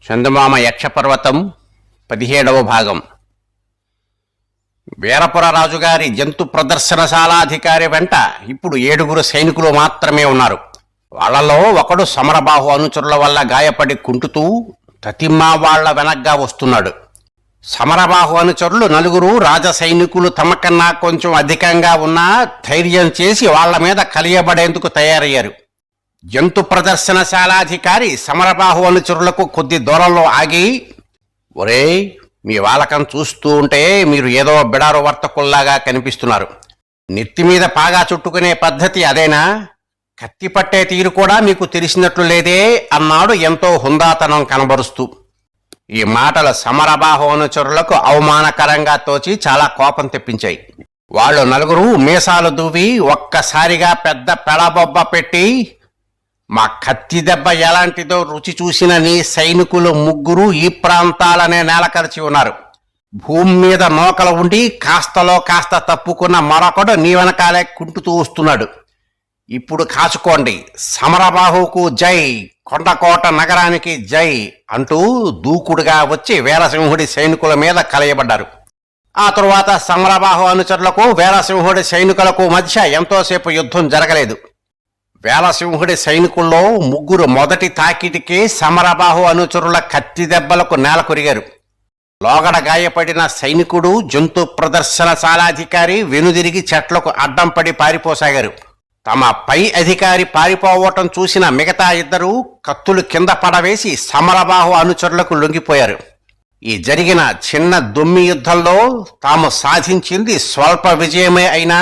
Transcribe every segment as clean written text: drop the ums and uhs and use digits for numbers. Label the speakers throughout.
Speaker 1: చందమామ యక్షపర్వతం 17వ భాగం. వీరపుర రాజుగారి జంతు ప్రదర్శనశాలాధికారి వెంట ఇప్పుడు 7 సైనికులు మాత్రమే ఉన్నారు. వాళ్లలో ఒకడు సమరబాహు అనుచరుల వల్ల గాయపడి కుంటుతూ తతిమ్మా వాళ్ల వెనగ్గా వస్తున్నాడు. సమరబాహు అనుచరులు 4 రాజ సైనికులు తమకన్నా కొంచెం అధికంగా ఉన్నా ధైర్యం చేసి వాళ్ల మీద కలియబడేందుకు తయారయ్యారు. జంతు ప్రదర్శనశాలాధికారి సమరబాహు అనుచరులకు కొద్ది దూరంలో ఆగి, ఒరేయ్, మీ వాలకం చూస్తూ ఉంటే మీరు ఏదో బిడారు వర్తకుల్లాగా కనిపిస్తున్నారు. నెత్తి మీద పాగా చుట్టుకునే పద్ధతి అదేనా? కత్తి పట్టే తీరు కూడా మీకు తెలిసినట్లు లేదే అన్నాడు ఎంతో హుందాతనం కనబరుస్తూ. ఈ మాటలు సమరబాహు అనుచరులకు అవమానకరంగా తోచి చాలా కోపం తెప్పించాయి. వాళ్ళు 4 మీసాలు దువ్వి ఒక్కసారిగా పెద్ద పెడబొబ్బ పెట్టి, మా కత్తి దెబ్బ ఎలాంటిదో రుచి చూసిన నీ సైనికులు 3 ఈ ప్రాంతాలనే నేలకరిచి ఉన్నారు. భూమి మీద నోకలు ఉండి కాస్తలో కాస్త తప్పుకున్న మరొకడు నీ వెనకాలే కుంటుతూ వస్తున్నాడు. ఇప్పుడు కాచుకోండి, సమరబాహుకు జై, కొండకోట నగరానికి జై అంటూ దూకుడుగా వచ్చి వీరసింహుడి సైనికుల మీద కలయబడ్డారు. ఆ తరువాత సమరబాహు అనుచరులకు వీరసింహుడి సైనికులకు మధ్య ఎంతోసేపు యుద్ధం జరగలేదు. వీరసింహుడి సైనికుల్లో 3 మొదటి తాకిటికి సమరబాహు అనుచరుల కత్తి దెబ్బలకు నేల కొరిగారు. లోగడ గాయపడిన సైనికుడు జంతు ప్రదర్శనశాలాధికారి వెనుదిరిగి చెట్లకు అడ్డం పడి పారిపోసాగారు. తమ పై అధికారి పారిపోవటం చూసిన మిగతా 2 కత్తులు కింద పడవేసి సమరబాహు అనుచరులకు లొంగిపోయారు. ఈ జరిగిన చిన్న దొమ్మి యుద్ధంలో తాము సాధించింది స్వల్ప విజయమే అయినా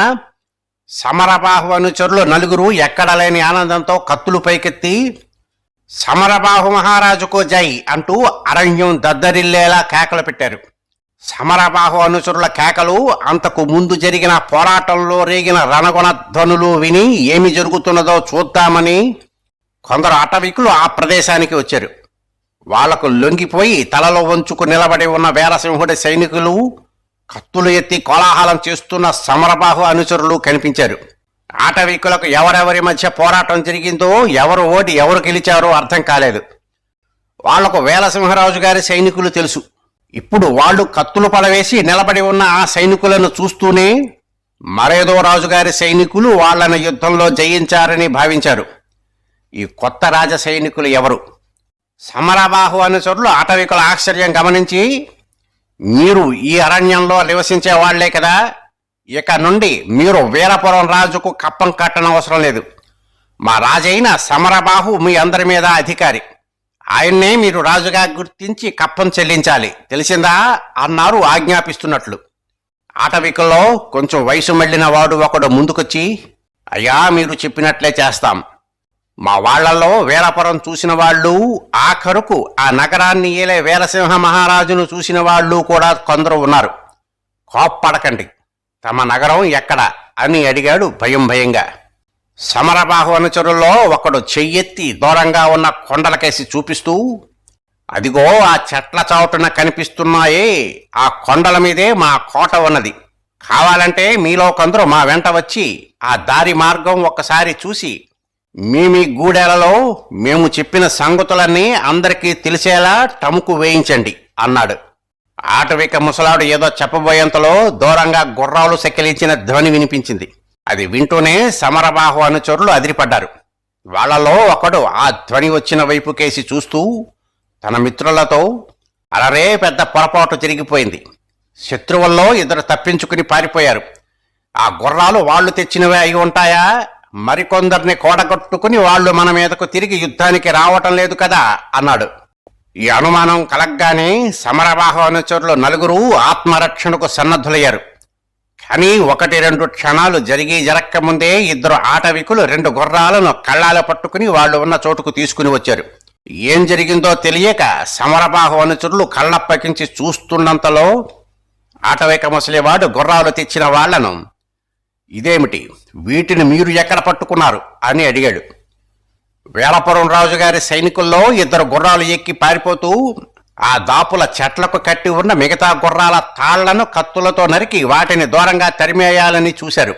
Speaker 1: సమరబాహు అనుచరులు 4 ఎక్కడలేని ఆనందంతో కత్తులు పైకెత్తి సమరబాహు మహారాజుకు జై అంటూ అరణ్యం దద్దరిల్లేలా కేకలు పెట్టారు. సమరబాహు అనుచరుల కేకలు అంతకు ముందు జరిగిన పోరాటంలో రేగిన రణగుణ ధ్వనులు విని ఏమి జరుగుతున్నదో చూద్దామని కొందరు అటవికులు ఆ ప్రదేశానికి వచ్చారు. వాళ్లకు లొంగిపోయి తలలో వంచుకు నిలబడి ఉన్న వీరసింహుడి సైనికులు, కత్తులు ఎత్తి కోలాహలం చేస్తున్న సమరబాహు అనుచరులు కనిపించారు. ఆటవికులకు ఎవరెవరి మధ్య పోరాటం జరిగిందో, ఎవరు ఓడి ఎవరు గెలిచారో అర్థం కాలేదు. వాళ్లకు వీరసింహరాజు గారి సైనికులు తెలుసు. ఇప్పుడు వాళ్ళు కత్తులు పడవేసి నిలబడి ఉన్న ఆ సైనికులను చూస్తూనే మరేదో రాజుగారి సైనికులు వాళ్లను యుద్ధంలో జయించారని భావించారు. ఈ కొత్త రాజ సైనికులు ఎవరు? సమరబాహు అనుచరులు ఆటవికుల ఆశ్చర్యం గమనించి, మీరు ఈ అరణ్యంలో నివసించే వాళ్లే కదా, ఇక నుండి మీరు వీరపురం రాజుకు కప్పం కట్టనవసరం లేదు. మా రాజైన సమరబాహు మీ అందరి మీద అధికారి. ఆయన్నే మీరు రాజుగా గుర్తించి కప్పం చెల్లించాలి, తెలిసిందా అన్నారు ఆజ్ఞాపిస్తున్నట్లు. ఆటవికుల్లో కొంచెం వయసు మళ్లిన వాడు ఒకడు ముందుకొచ్చి, అయ్యా, మీరు చెప్పినట్లే చేస్తాం. మా వాళ్లలో వీరపురం చూసిన వాళ్ళు, ఆఖరుకు ఆ నగరాన్ని ఏలే వీరసింహ మహారాజును చూసిన వాళ్ళు కూడా కొందరు ఉన్నారు. కోప్పడకండి, తమ నగరం ఎక్కడ అని అడిగాడు భయంగా. సమరబాహు అనుచరుల్లో ఒకడు చెయ్యెత్తి దూరంగా ఉన్న కొండలకేసి చూపిస్తూ, అదిగో ఆ చెట్ల చాటున కనిపిస్తున్నాయే, ఆ కొండల మీదే మా కోట ఉన్నది. కావాలంటే మీలో కొందరు మా వెంట వచ్చి ఆ దారి మార్గం ఒక్కసారి చూసి మీ గూడెలలో మేము చెప్పిన సంగతులన్నీ అందరికీ తెలిసేలా టముకు వేయించండి అన్నాడు. ఆటవిక ముసలాడు ఏదో చెప్పబోయేంతలో దూరంగా గుర్రాలు సెక్కిలించిన ధ్వని వినిపించింది. అది వింటూనే సమరబాహు అనుచరులు అదిరిపడ్డారు. వాళ్లలో ఒకడు ఆ ధ్వని వచ్చిన వైపుకేసి చూస్తూ తన మిత్రులతో, అలరే, పెద్ద పొరపాటు జరిగిపోయింది. శత్రువుల్లో 2 తప్పించుకుని పారిపోయారు. ఆ గుర్రాలు వాళ్ళు తెచ్చినవే అయి ఉంటాయా? మరికొందరిని కోడగొట్టుకుని వాళ్ళు మన మీదకు తిరిగి యుద్ధానికి రావటం లేదు కదా అన్నాడు. ఈ అనుమానం కలగ్గానే సమరబాహు అనుచరులు 4 ఆత్మరక్షణకు సన్నద్ధులయ్యారు. కానీ 1-2 క్షణాలు జరక్కముందే 2 ఆటవికులు 2 గుర్రాలను కళ్ళాల పట్టుకుని వాళ్ళు ఉన్న చోటుకు తీసుకుని వచ్చారు. ఏం జరిగిందో తెలియక సమరబాహు అనుచరులు కళ్ళప్పకించి చూస్తున్నంతలో ఆటవిక ముసలివాడు గుర్రాలు తెచ్చిన వాళ్లను, ఇదేమిటి, వీటిని మీరు ఎక్కడ పట్టుకున్నారు అని అడిగాడు. వీరపురం రాజుగారి సైనికుల్లో 2 గుర్రాలు ఎక్కి పారిపోతూ ఆ దాపుల చెట్లకు కట్టి ఉన్న మిగతా గుర్రాల తాళ్లను కత్తులతో నరికి వాటిని దూరంగా తరిమేయాలని చూశారు.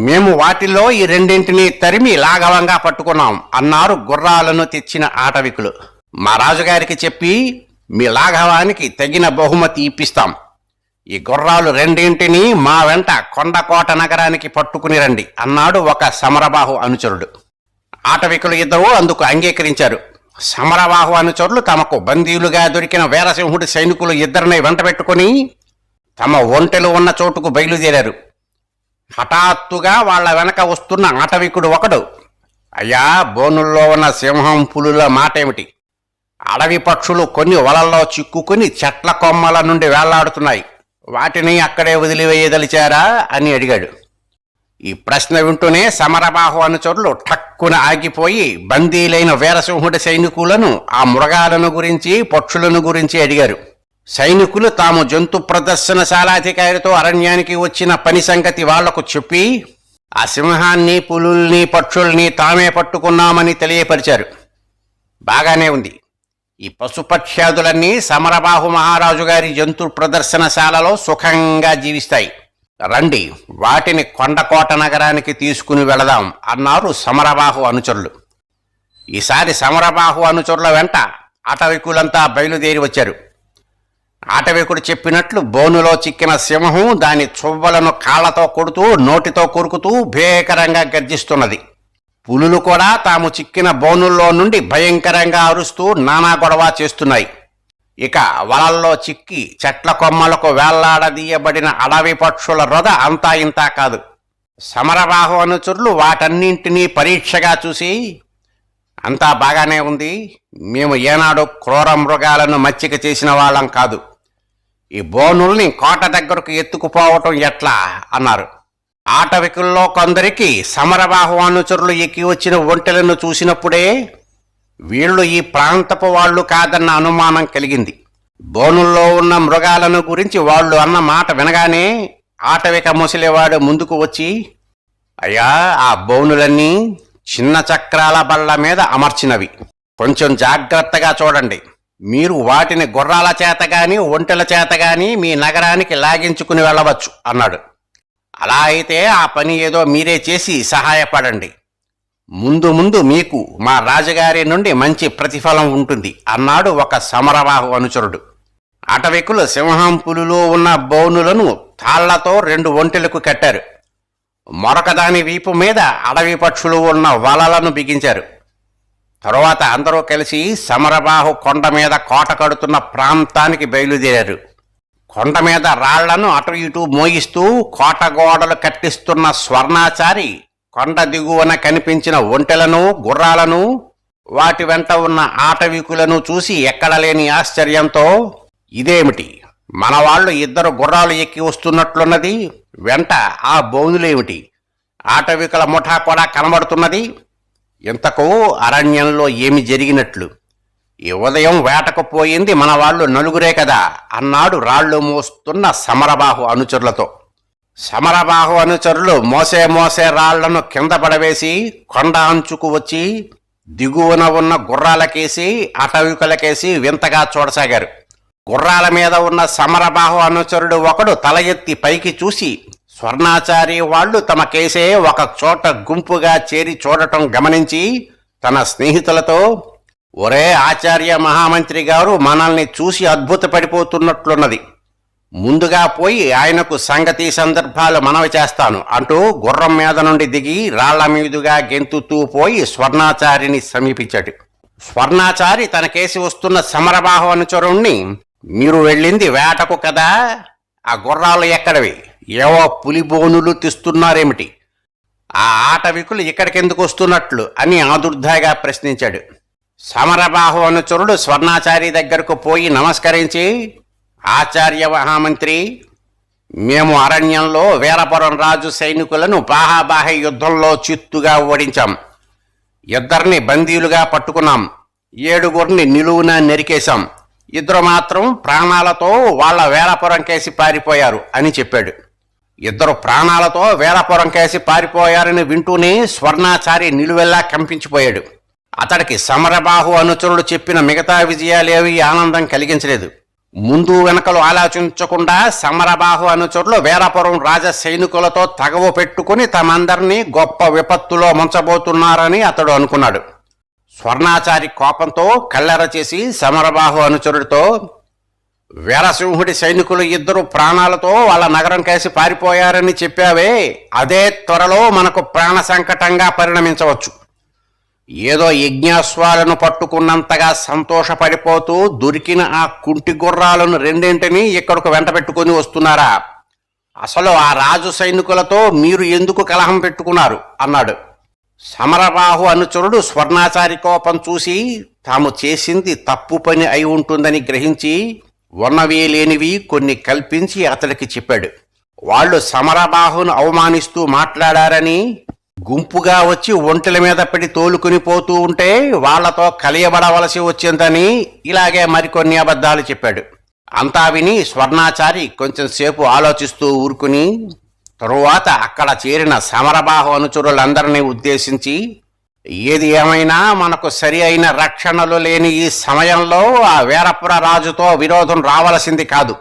Speaker 1: మేము వాటిల్లో ఈ 2ంటిని తరిమి లాఘవంగా పట్టుకున్నాం అన్నారు గుర్రాలను తెచ్చిన ఆటవికులు. మా రాజుగారికి చెప్పి మీ లాఘవానికి తగిన బహుమతి ఇప్పిస్తాం. ఈ గుర్రాలు రెండింటినీ మా వెంట కొండకోట నగరానికి పట్టుకుని రండి అన్నాడు ఒక సమరబాహు అనుచరుడు. ఆటవికులు ఇద్దరూ అందుకు అంగీకరించారు. సమరబాహు అనుచరులు తమకు బందీలుగా దొరికిన వీరసింహుడి సైనికులు ఇద్దరిని వెంట పెట్టుకుని తమ ఒంటెలు ఉన్న చోటుకు బయలుదేరారు. హఠాత్తుగా వాళ్ల వెనక వస్తున్న ఆటవికుడు ఒకడు, అయ్యా, బోనుల్లో ఉన్న సింహం పులుల మాటేమిటి? అడవి పక్షులు కొన్ని వలల్లో చిక్కుకుని చెట్ల కొమ్మల నుండి వేళ్లాడుతున్నాయి, వాటిని అక్కడే వదిలివేయదలిచారా అని అడిగాడు. ఈ ప్రశ్న వింటూనే సమరబాహు అనుచరులు ఠక్కున ఆగిపోయి బందీలైన వీరసింహుడి సైనికులను ఆ మృగాలను గురించి పక్షులను గురించి అడిగారు. సైనికులు తాము జంతు ప్రదర్శనశాలాధికారితో అరణ్యానికి వచ్చిన పని సంగతి వాళ్లకు చెప్పి ఆ సింహాన్ని, పులుల్ని, పక్షుల్ని తామే పట్టుకున్నామని తెలియపరిచారు. బాగానే ఉంది. ఈ పశుపక్ష్యాదులన్నీ సమరబాహు మహారాజు గారి జంతు ప్రదర్శనశాలలో సుఖంగా జీవిస్తాయి. రండి, వాటిని కొండకోట నగరానికి తీసుకుని వెళదాం అన్నారు సమరబాహు అనుచరులు. ఈసారి సమరబాహు అనుచరుల వెంట ఆటవికులంతా బయలుదేరి వచ్చారు. ఆటవికుడు చెప్పినట్లు బోనులో చిక్కిన సింహం దాని చువ్వలను కాళ్లతో కొడుతూ నోటితో కొరుకుతూ భీకరంగా గర్జిస్తున్నది. పులులు కూడా తాము చిక్కిన బోనుల్లో నుండి భయంకరంగా అరుస్తూ నానా గొడవ చేస్తున్నాయి. ఇక వలల్లో చిక్కి చెట్ల కొమ్మలకు వేళ్లాడదీయబడిన అడవి పక్షుల రొద అంతా ఇంతా కాదు. సమరబాహు అనుచరులు వాటన్నింటినీ పరీక్షగా చూసి, అంతా బాగానే ఉంది, మేము ఏనాడు క్రూర మృగాలను మచ్చిక చేసిన వాళ్ళం కాదు, ఈ బోనుల్ని కోట దగ్గరకు ఎత్తుకుపోవటం ఎట్లా అన్నారు. ఆటవికుల్లో కొందరికి సమరబాహు అనుచరులు ఎక్కి వచ్చిన ఒంటెలను చూసినప్పుడే వీళ్లు ఈ ప్రాంతపు వాళ్లు కాదన్న అనుమానం కలిగింది. బోనుల్లో ఉన్న మృగాలను గురించి వాళ్ళు అన్న మాట వినగానే ఆటవిక ముసలివాడు ముందుకు వచ్చి, అయ్యా, ఆ బోనులన్నీ చిన్న చక్రాల బళ్ళ మీద అమర్చినవి, కొంచెం జాగ్రత్తగా చూడండి, మీరు వాటిని గుర్రాల చేతగాని ఒంటెల చేతగాని మీ నగరానికి లాగించుకుని వెళ్ళవచ్చు అన్నాడు. అలా అయితే ఆ పని ఏదో మీరే చేసి సహాయపడండి, ముందు ముందు మీకు మా రాజుగారి నుండి మంచి ప్రతిఫలం ఉంటుంది అన్నాడు ఒక సమరబాహు అనుచరుడు. అటవికులు సింహం పులులో ఉన్న బోనులను తాళ్లతో 2 ఒంటెలకు కట్టారు. మరొకదాని వీపు మీద అడవి పక్షులు ఉన్న వలలను బిగించారు. తరువాత అందరూ కలిసి సమరబాహు కొండ మీద కోట కడుతున్న ప్రాంతానికి బయలుదేరారు. కొండ మీద రాళ్లను అటు ఇటు మోయిస్తూ కోట గోడలు కట్టిస్తున్న స్వర్ణాచారి కొండ దిగువన కనిపించిన ఒంటెలను, గుర్రాలను, వాటి వెంట ఉన్న ఆటవికులను చూసి ఎక్కడలేని ఆశ్చర్యంతో, ఇదేమిటి, మన వాళ్ళు 2 గుర్రాలు ఎక్కి వస్తున్నట్లున్నది, వెంట ఆ బోనులేమిటి, ఆటవికుల ముఠా కూడా కనబడుతున్నది, ఇంతకు అరణ్యంలో ఏమి జరిగినట్లు, ఈ ఉదయం వేటకు పోయింది మన వాళ్ళు 4 కదా అన్నాడు రాళ్లు మోస్తున్న సమరబాహు అనుచరులతో. సమరబాహు అనుచరులు మోసే రాళ్లను కింద పడవేసి కొండ అంచుకు వచ్చి దిగువన ఉన్న గుర్రాలకేసి అటవికులకేసి వింతగా చూడసాగారు. గుర్రాల మీద ఉన్న సమరబాహు అనుచరుడు ఒకడు తల ఎత్తి పైకి చూసి స్వర్ణాచారి వాళ్లు తమ కేసే ఒక చోట గుంపుగా చేరి చూడటం గమనించి తన స్నేహితులతో, ఒరే ఆచార్య మహామంత్రి గారు మనల్ని చూసి అద్భుతపడిపోతున్నట్లున్నది, ముందుగా పోయి ఆయనకు సంగతి సందర్భాలు మనవి చేస్తాను అంటూ గుర్రం మీద నుండి దిగి రాళ్ల మీదుగా గెంతుతూ పోయి స్వర్ణాచారిని సమీపించాడు. స్వర్ణాచారి తనకేసి వస్తున్న సమరబాహు అనుచరుణ్ణి, మీరు వెళ్ళింది వేటకు కదా, ఆ గుర్రాలు ఎక్కడవి, ఏవో పులిబోనులు తెస్తున్నారేమిటి, ఆ ఆటవికులు ఇక్కడికెందుకు వస్తున్నట్లు అని ఆదుర్దాగా ప్రశ్నించాడు. సమరబాహు అనుచరుడు స్వర్ణాచారి దగ్గరకు పోయి నమస్కరించి, ఆచార్య మహామంత్రి, మేము అరణ్యంలో వీరపురం రాజు సైనికులను బాహాబాహి యుద్ధంలో చిత్తుగా ఓడించాం, 2 బందీలుగా పట్టుకున్నాం, 7 నిలువున నరికేశాం, 2 మాత్రం ప్రాణాలతో వాళ్ళ వీరపురం కేసి పారిపోయారు అని చెప్పాడు. 2 ప్రాణాలతో వీరపురం కేసి పారిపోయారని వింటూనే స్వర్ణాచారి నిలువెల్లా కంపించిపోయాడు. అతడికి సమరబాహు అనుచరుడు చెప్పిన మిగతా విజయాలేవి ఆనందం కలిగించలేదు. ముందు వెనకలు ఆలోచించకుండా సమరబాహు అనుచరులు వీరపురం రాజ సైనికులతో తగవు పెట్టుకుని తమందరినీ గొప్ప విపత్తులో ముంచబోతున్నారని అతడు అనుకున్నాడు. స్వర్ణాచారి కోపంతో కళ్ళెర చేసి సమరబాహు అనుచరుడితో, వీరసింహుడి సైనికులు ఇద్దరు ప్రాణాలతో వాళ్ళ నగరం కేసి పారిపోయారని చెప్పావే, అదే త్వరలో మనకు ప్రాణ సంకటంగా పరిణమించవచ్చు. ఏదో యజ్ఞాశ్వాలను పట్టుకున్నంతగా సంతోషపడిపోతూ దొరికిన ఆ కుంటి గుర్రాలను రెండింటినీ ఇక్కడకు వెంట పెట్టుకుని వస్తున్నారా? అసలు ఆ రాజు సైనికులతో మీరు ఎందుకు కలహం పెట్టుకున్నారు అన్నాడు. సమరబాహు అనుచరుడు స్వర్ణాచారి కోపం చూసి తాము చేసింది తప్పు పని అయి ఉంటుందని గ్రహించి ఉన్నవి లేనివి కొన్ని కల్పించి అతడికి చెప్పాడు. వాళ్ళు సమరబాహును అవమానిస్తూ మాట్లాడారని, గుంపుగా వచ్చి ఒంటెల మీద పడి తోలుకుని పోతూ ఉంటే వాళ్లతో కలియబడవలసి వచ్చిందని ఇలాగే మరికొన్ని అబద్ధాలు చెప్పాడు. అంతా విని స్వర్ణాచారి కొంచెం సేపు ఆలోచిస్తూ ఊరుకుని తరువాత అక్కడ చేరిన సమరబాహు అనుచరులందరినీ ఉద్దేశించి, ఏది ఏమైనా మనకు సరి అయిన రక్షణలు లేని ఈ సమయంలో ఆ వీరపుర రాజుతో విరోధం రావలసింది కాదు.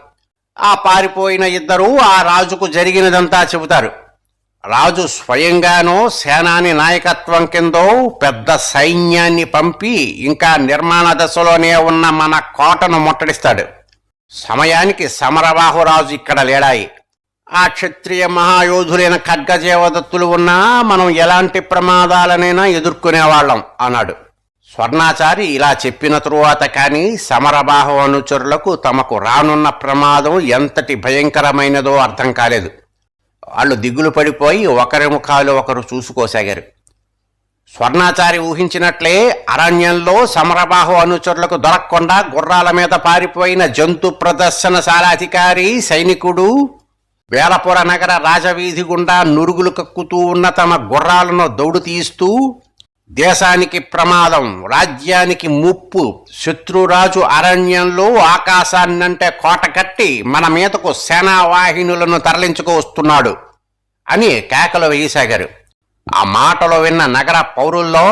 Speaker 1: ఆ పారిపోయిన ఇద్దరూ ఆ రాజుకు జరిగినదంతా చెబుతారు. రాజు స్వయంగానో సేనాని నాయకత్వం కిందో పెద్ద సైన్యాన్ని పంపి ఇంకా నిర్మాణ దశలోనే ఉన్న మన కోటను ముట్టడిస్తాడు. సమయానికి సమరబాహురాజు ఇక్కడ లేడాయి. ఆ క్షత్రియ మహాయోధులైన ఖడ్గజేవదత్తులు ఉన్నా మనం ఎలాంటి ప్రమాదాలనైనా ఎదుర్కొనేవాళ్లం అన్నాడు. స్వర్ణాచారి ఇలా చెప్పిన తరువాత కానీ సమరబాహు అనుచరులకు తమకు రానున్న ప్రమాదం ఎంతటి భయంకరమైనదో అర్థం కాలేదు. వాళ్ళు దిగులు పడిపోయి ఒకరి ముఖాలు ఒకరు చూసుకోసాగారు. స్వర్ణాచారి ఊహించినట్లే అరణ్యంలో సమరబాహు అనుచరులకు దొరకకుండా గుర్రాల మీద పారిపోయిన జంతు ప్రదర్శనశాలాధికారి సైనికుడు వేలపుర నగర రాజవీధి గుండా నురుగులు కక్కుతూ ఉన్న తమ గుర్రాలను దౌడు తీస్తూ, దేశానికి ప్రమాదం, రాజ్యానికి ముప్పు, శత్రురాజు అరణ్యంలో ఆకాశాన్నంటే కోట కట్టి మన మీదకు సేనావాహినులను తరలించుకు వస్తున్నాడు అని కేకలు వేయసాగారు. ఆ మాటలు విన్న నగర పౌరుల్లో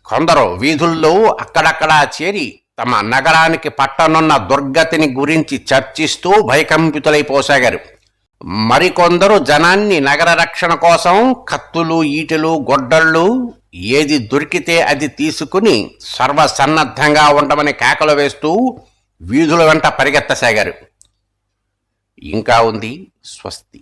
Speaker 1: కొందరు వీధుల్లో అక్కడక్కడా చేరి తమ నగరానికి పట్టనున్న దుర్గతిని గురించి చర్చిస్తూ భయకంపితులైపోసాగారు. మరికొందరు జనాన్ని నగర రక్షణ కోసం కత్తులు, ఈటెలు, గొడ్డళ్ళు ఏది దొరికితే అది తీసుకుని సర్వసన్నద్ధంగా ఉండమని కేకలు వేస్తూ వీధుల వెంట పరిగెత్తసాగారు. ఇంకా ఉంది. స్వస్తి.